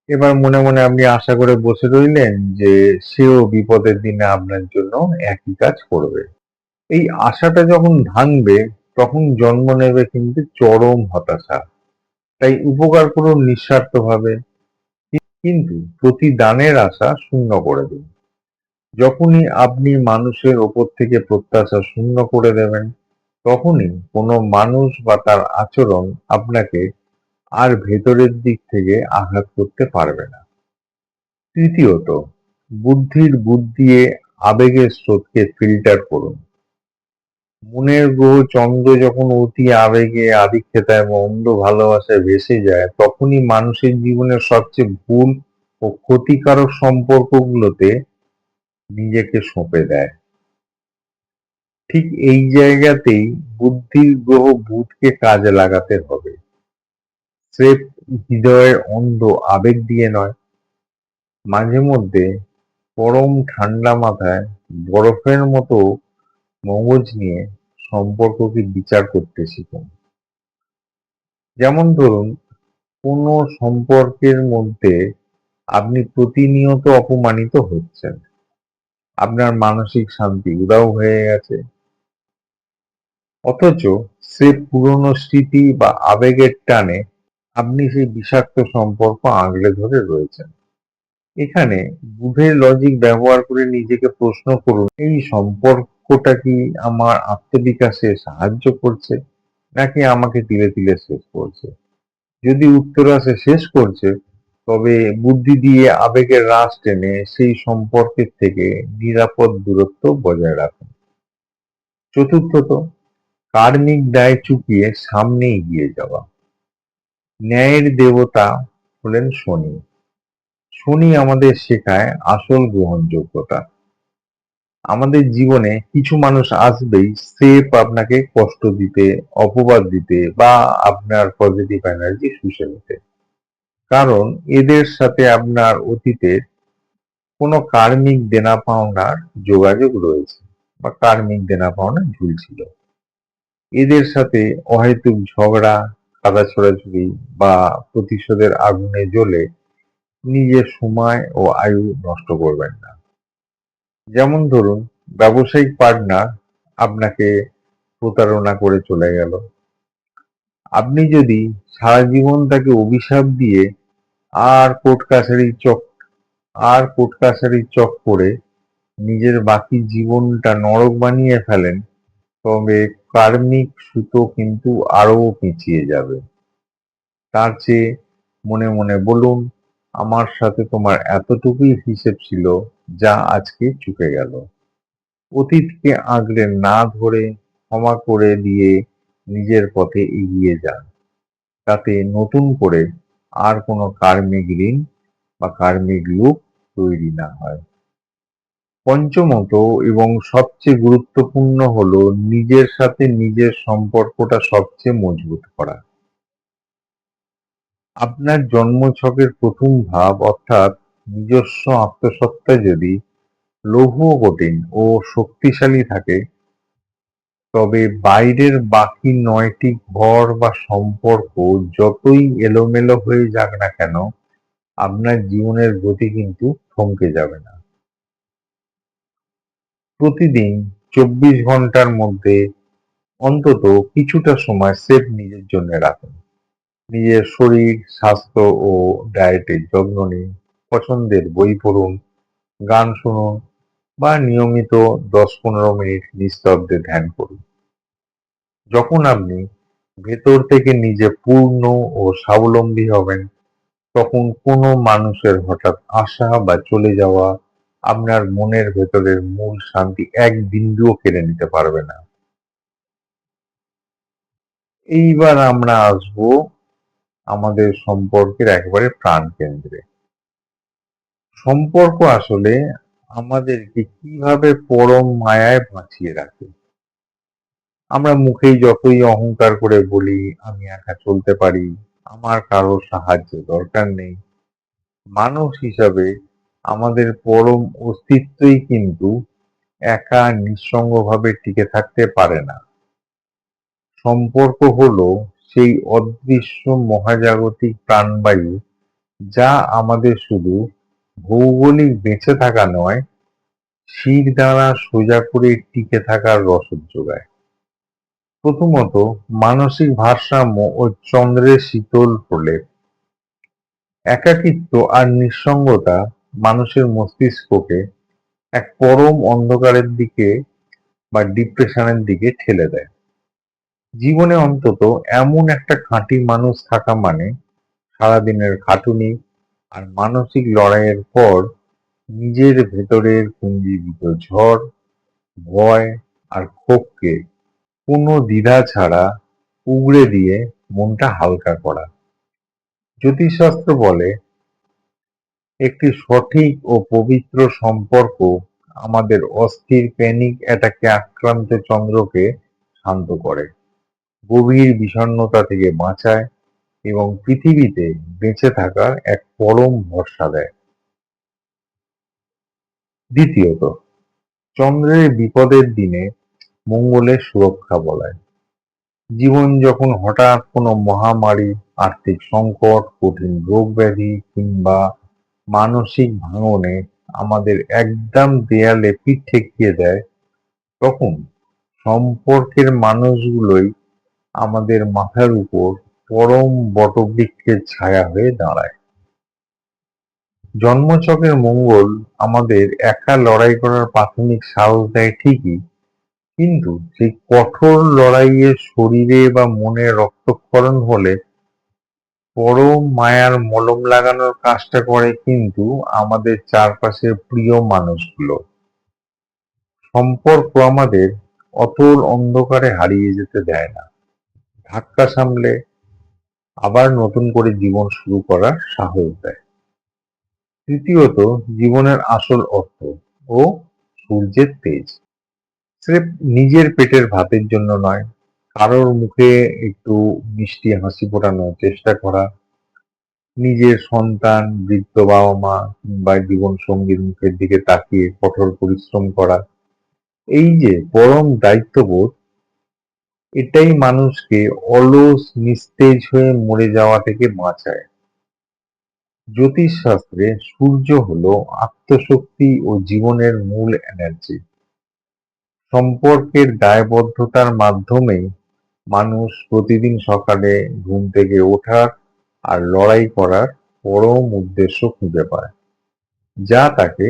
এবার মনে মনে আপনি আশা করে বসে রইলেন যে সেও বিপদের দিনে আপনার জন্য একই কাজ করবে। এই আশাটা যখন ভাঙবে, তখন জন্ম নেবে কিন্তু চরম হতাশা। তাই উপকার করুন নিঃস্বার্থভাবে, কিন্তু প্রতিদানের আশা শূন্য করে দিন। যখনই আপনি মানুষের ওপর থেকে প্রত্যাশা শূন্য করে দেবেন, তখনই কোনো মানুষ বা তার আচরণ আপনাকে আর ভেতরের দিক থেকে আঘাত করতে পারবে না। তৃতীয়ত, বুদ্ধির বুদ্ধ দিয়ে আবেগের স্রোতকে ফিল্টার করুন। মনের গ্রহ চন্দ্র যখন অতি আবেগে, আদিক্ষেতা এবং অন্ধ ভালোবাসায় ভেসে যায়, তখনই মানুষের জীবনের সবচেয়ে ভুল ও ক্ষতিকারক সম্পর্কগুলোতে নিজেকে সঁপে দেয়। ঠিক এই জায়গাতেই বুদ্ধির গ্রহ বুধকে কাজে লাগাতে হবে। স্রেফ হৃদয়ের অন্ধ আবেগ দিয়ে নয়। মাঝে মধ্যে পরম ঠান্ডা মাথায় বরফের মতো মগজ নিয়ে সম্পর্ককে বিচার করতে শিখুন। যেমন ধরুন, কোনো সম্পর্কের মধ্যে আপনি প্রতিনিয়ত অপমানিত হচ্ছেন, আপনার মানসিক শান্তি উধাও হয়ে গেছে, অথচ সে পুরনো স্মৃতি বা আবেগের টানে আপনি সেই বিষাক্ত সম্পর্ক আঁকড়ে ধরে রয়েছেন। এখানে বুধের লজিক ব্যবহার করে নিজেকে প্রশ্ন করুন, এই সম্পর্কটা কি আমার আত্মবিকাশে সাহায্য করছে নাকি আমাকে তিলে তিলে শেষ করছে? যদি উত্তর আসে শেষ করছে, তবে বুদ্ধি দিয়ে আবেগের রাশ টেনে সেই সম্পর্কের থেকে নিরাপদ দূরত্ব বজায় রাখুন। চতুর্থত, কার্মিক দায় চুকিয়ে সামনে এগিয়ে যাওয়া। ন্যায়ের দেবতা হলেন শনি। শনি আমাদের শেখায় আসল গ্রহণযোগ্যতা। আমাদের জীবনে কিছু মানুষ আসবেই স্রেফ আপনাকে কষ্ট দিতে, অপবাদ দিতে বা আপনার পজিটিভ এনার্জি শুষে নিতে। কারণ এদের সাথে আপনার অতীতের কোনো কার্মিক দেনা পাওনার যোগাযোগ রয়েছে বা কার্মিক দেনা পাওনা ঝুলছিল। এদের সাথে অহেতুক ঝগড়া, কাদা ছোড়াছুড়ি বা প্রতিশোধের আগুনে জ্বলে নিজের সময় ও আয়ু নষ্ট করবেন না। যেমন ধরুন, ব্যবসায়িক পার্টনার আপনাকে প্রতারণা করে চলে গেল। আপনি যদি সারা জীবন তাকে অভিশাপ দিয়ে আর কোর্ট কাছারির চক আর কোর্ট কাছারির চক্করে নিজের বাকি জীবনটা নরক বানিয়ে ফেলেন, তবে কার্মিক সুতো কিন্তু আরো পেঁচিয়ে যাবে। তার চেয়ে মনে মনে বলুন, আমার সাথে তোমার এতটুকুই হিসেব ছিল, যা আজকে চুকে গেল। অতীতকে আঁকড়ে না ধরে ক্ষমা করে দিয়ে নিজের পথে এগিয়ে যান, তাতে নতুন করে আর কোনো কার্মিক ঋণ বা কার্মিক লুপ তৈরি না হয়। পঞ্চমত এবং সবচেয়ে গুরুত্বপূর্ণ হলো নিজের সাথে নিজের সম্পর্কটা সবচেয়ে মজবুত করা। আপনার জন্মছকের প্রথম ভাব অর্থাৎ নিজস্ব আত্মসত্তা যদি লৌহ কঠিন ও শক্তিশালী থাকে, তবে বাইরের বাকি ৯টি ঘর বা সম্পর্ক যতই এলোমেলো হয়ে যাক না কেন, আপনার জীবনের গতি কিন্তু থমকে যাবে না। প্রতিদিন ২৪ ঘন্টার মধ্যে অন্তত কিছুটা সময় স্রেফ নিজের জন্য রাখুন। নিজের শরীর, স্বাস্থ্য ও ডায়েটের যত্ন নিন। পছন্দের বই পড়ুন, গান শুনুন বা নিয়মিত ১০-১৫ মিনিট নিস্তব্ধে ধ্যান করুন। যখন আপনি ভেতর থেকে নিজে পূর্ণ ও স্বাবলম্বী হবেন, তখন কোনো মানুষের হঠাৎ আসা বা চলে যাওয়া আপনার মনের ভেতরের মূল শান্তি এক বিন্দুও কেড়ে নিতে পারবে না। এইবার আমরা আসবো আমাদের সম্পর্কের একেবারে প্রাণকেন্দ্রে। সম্পর্ক আসলে আমাদেরকে কিভাবে পরম মায়ায় বাঁচিয়ে রাখে। আমরা মুখেই যতই অহংকার করে বলি, আমি একা চলতে পারি, আমার কারো সাহায্য দরকার নেই, মানুষ হিসাবে আমাদের পরম অস্তিত্বই কিন্তু একা নিঃসঙ্গভাবে টিকে থাকতে পারে না। সম্পর্ক হলো সেই অদৃশ্য মহাজাগতিক প্রাণবায়ু, যা আমাদের শুধু ভৌগোলিক বেঁচে থাকা নয়, শিরদাঁড়া সোজা করে টিকে থাকার রসদ যোগায়। প্রথমত, মানসিক ভারসাম্য ও চন্দ্রের শীতল প্রলেপ। একাকিত্ব আর নিঃসঙ্গতা মানুষের মস্তিষ্ককে এক পরম অন্ধকারের দিকে বা ডিপ্রেশনের দিকে ঠেলে দেয়। জীবনে অন্তত এমন একটা খাঁটি মানুষ থাকা মানে সারাদিনের খাটুনি আর মানসিক লড়াইয়ের পর নিজের ভেতরের পুঞ্জীভূত ঝড়, ভয় আর ক্ষোভকে কোনো দ্বিধা ছাড়া উগড়ে দিয়ে মনটা হালকা করা। জ্যোতিষশাস্ত্র বলে, একটি সঠিক ও পবিত্র সম্পর্ক আমাদের অস্থির প্যানিক অ্যাটাকে আক্রান্ত চন্দ্রকে শান্ত করে, গভীর বিষণ্ণতা থেকে বাঁচায় এবং পৃথিবীতে বেঁচে থাকার এক পরম ভরসা দেয়। দ্বিতীয়ত, চন্দ্রের বিপদের দিনে মঙ্গলের সুরক্ষা বলয়। জীবন যখন হঠাৎ কোনো মহামারী, আর্থিক সংকট, কঠিন রোগ ব্যাধি কিংবা মানসিক ভাঙনে আমাদের একদম দেয়ালে পিঠ ঠেকিয়ে দেয়, তখন সম্পর্কের মানুষগুলোই আমাদের মাথার উপর পরম বটবৃক্ষের ছায়া হয়ে দাঁড়ায়। জন্মছকের মঙ্গল আমাদের একা লড়াই করার প্রাথমিক সাহস দেয় ঠিকই, কিন্তু সেই কঠোর লড়াইয়ে শরীরে বা মনে রক্তক্ষরণ হলে পরম মায়ার মলম লাগানোর কাজটা করে কিন্তু আমাদের চারপাশের প্রিয় মানুষগুলো। সম্পর্ক আমাদের অতল অন্ধকারে হারিয়ে যেতে দেয় না, ধাক্কা সামলে আবার নতুন করে জীবন শুরু করার সাহস দেয়। তৃতীয়ত, জীবনের আসল অর্থ ও সূর্যের তেজ। স্রেফ নিজের পেটের ভাতের জন্য নয়, কারোর মুখে একটু মিষ্টি হাসি ফোটানোর চেষ্টা করা, নিজের সন্তান, বৃদ্ধ বাবা মা কিংবা জীবন সঙ্গীর মুখের দিকে তাকিয়ে কঠোর পরিশ্রম করা, এই যে পরম দায়িত্ববোধ, এটাই মানুষকে অলস নিস্তেজ হয়ে মরে যাওয়া থেকে বাঁচায়। জ্যোতিষশাস্ত্রে সূর্য হলো আত্মশক্তি ও জীবনের মূল এনার্জি। সম্পর্কের দায়বদ্ধতার মাধ্যমেই মানুষ প্রতিদিন সকালে ঘুম থেকে ওঠার আর লড়াই করার পরম উদ্দেশ্য খুঁজে পায়, যা তাকে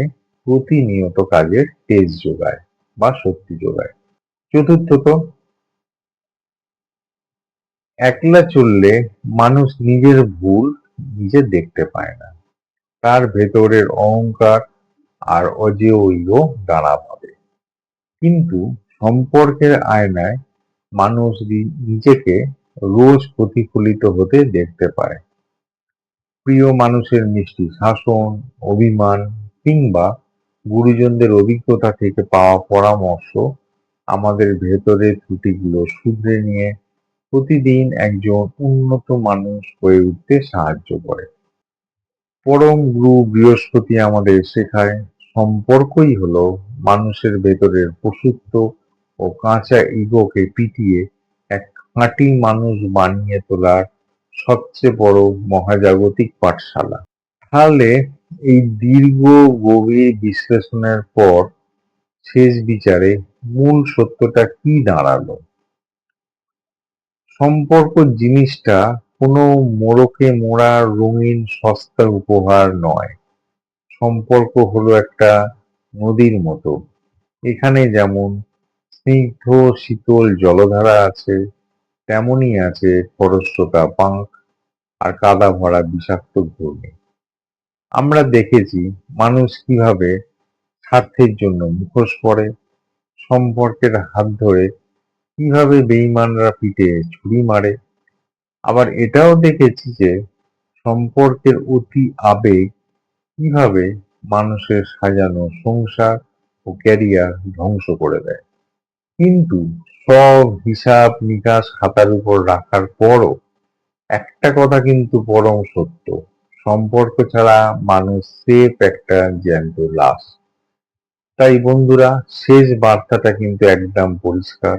প্রতিনিয়ত কাজের তেজ যোগায় বা শক্তি যোগায়। চতুর্থত, একলা চললে মানুষ নিজের ভুল নিজে দেখতে পায় না। তার ভেতরের অহংকার আর অজেয় দাঁড়া ভাবে। কিন্তু সম্পর্কের আয়নায় মানুষ নিজেকে রোজ প্রতিফলিত হতে দেখতে পায়। প্রিয় মানুষের মিষ্টি শাসন, অভিমান কিংবা গুরুজনদের অভিজ্ঞতা থেকে পাওয়া পরামর্শ আমাদের ভেতরের ত্রুটিগুলো শুধরে নিয়ে প্রতিদিন একজন উন্নত মানুষ হয়ে উঠতে সাহায্য করে। পরম গুরু বৃহস্পতি আমাদের শেখায়, সম্পর্কই হলো মানুষের ভেতরের পশুত্ব ও কাঁচা ইগোকে পিটিয়ে এক খাঁটি মানুষ বানিয়ে তোলার সবচেয়ে বড় মহাজাগতিক পাঠশালা। তাহলে এই দীর্ঘ গভীর বিশ্লেষণের পর শেষ বিচারে মূল সত্যটা কি দাঁড়ালো? সম্পর্ক জিনিসটা কোনো মোড়কে মোড়া রঙিন সস্তা উপহার নয়। সম্পর্ক হলো একটা নদীর মতো। এখানে যেমন স্নিগ্ধ শীতল জলধারা আছে, তেমনই আছে খরস্রোতা বাঁক আর কাদা ভরা বিষাক্ত ঘূর্ণি। আমরা দেখেছি মানুষ কিভাবে স্বার্থের জন্য মুখোশ পরে, সম্পর্কের হাত ধরে কিভাবে বেইমানরা পিঠে ছুরি মারে। আবার এটাও দেখেছি যে সম্পর্কের অতি আবেগ কিভাবে মানুষের সাজানো সংসার ও ক্যারিয়ার ধ্বংস করে দেয়। কিন্তু সব হিসাব নিকাশ খাতার উপর রাখার পরও একটা কথা কিন্তু পরম সত্য, সম্পর্ক ছাড়া মানুষ সেফ একটা জ্যান্ত লাশ। তাই বন্ধুরা, শেষ বার্তাটা কিন্তু একদম পরিষ্কার।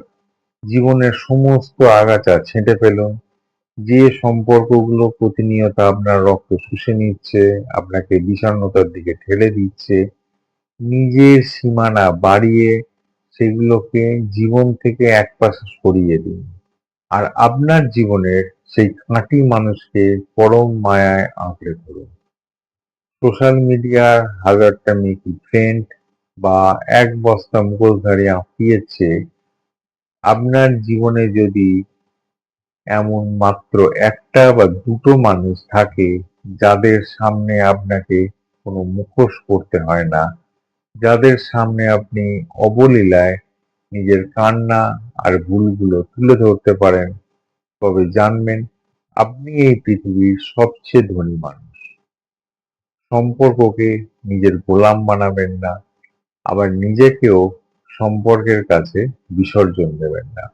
জীবনের সমস্ত আগাছা ছেঁটে ফেলুন। যে সম্পর্কগুলো প্রতিনিয়ত আপনার রক্ত শুষে নিচ্ছে, আপনাকে বিষণ্ণতার দিকে ঠেলে দিচ্ছে, নিজের সীমানা বাড়িয়ে সেগুলোকে জীবন থেকে একপাশে সরিয়ে দিন। আর আপনার জীবনের সেই খাঁটি মানুষকে পরম মায়ায় আঁকড়ে ধরুন। সোশ্যাল মিডিয়ার হাজারটা মেকি ফ্রেন্ড বা এক বস্তা মুখোশধারী আত্মীয়ের চেয়ে আপনার জীবনে যদি এমন মাত্র একটা বা দুটো মানুষ থাকে যাদের সামনে আপনাকে কোনো মুখোশ পরতে হয় না, যাদের সামনে আপনি অবলীলায় নিজের কান্না আর ভুলগুলো তুলে ধরতে পারেন, তবে জানবেন আপনি এই পৃথিবীর সবচেয়ে ধনী মানুষ। সম্পর্ককে নিজের গোলাম বানাবেন না, আবার নিজেকেও সম্পর্কের কাছে বিসর্জন দেবেন না।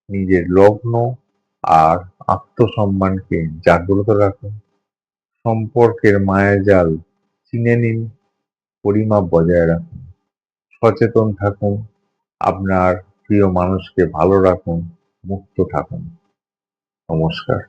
নিজের লগ্ন আর আত্মসম্মানকে জাগ্রত রাখুন। সম্পর্কের মায়াজাল চিনে নিন, পরিমাপ বজায় রাখুন। সচেতন থাকুন, আপনার প্রিয় মানুষকে ভালো রাখুন, মুক্ত থাকুন। নমস্কার।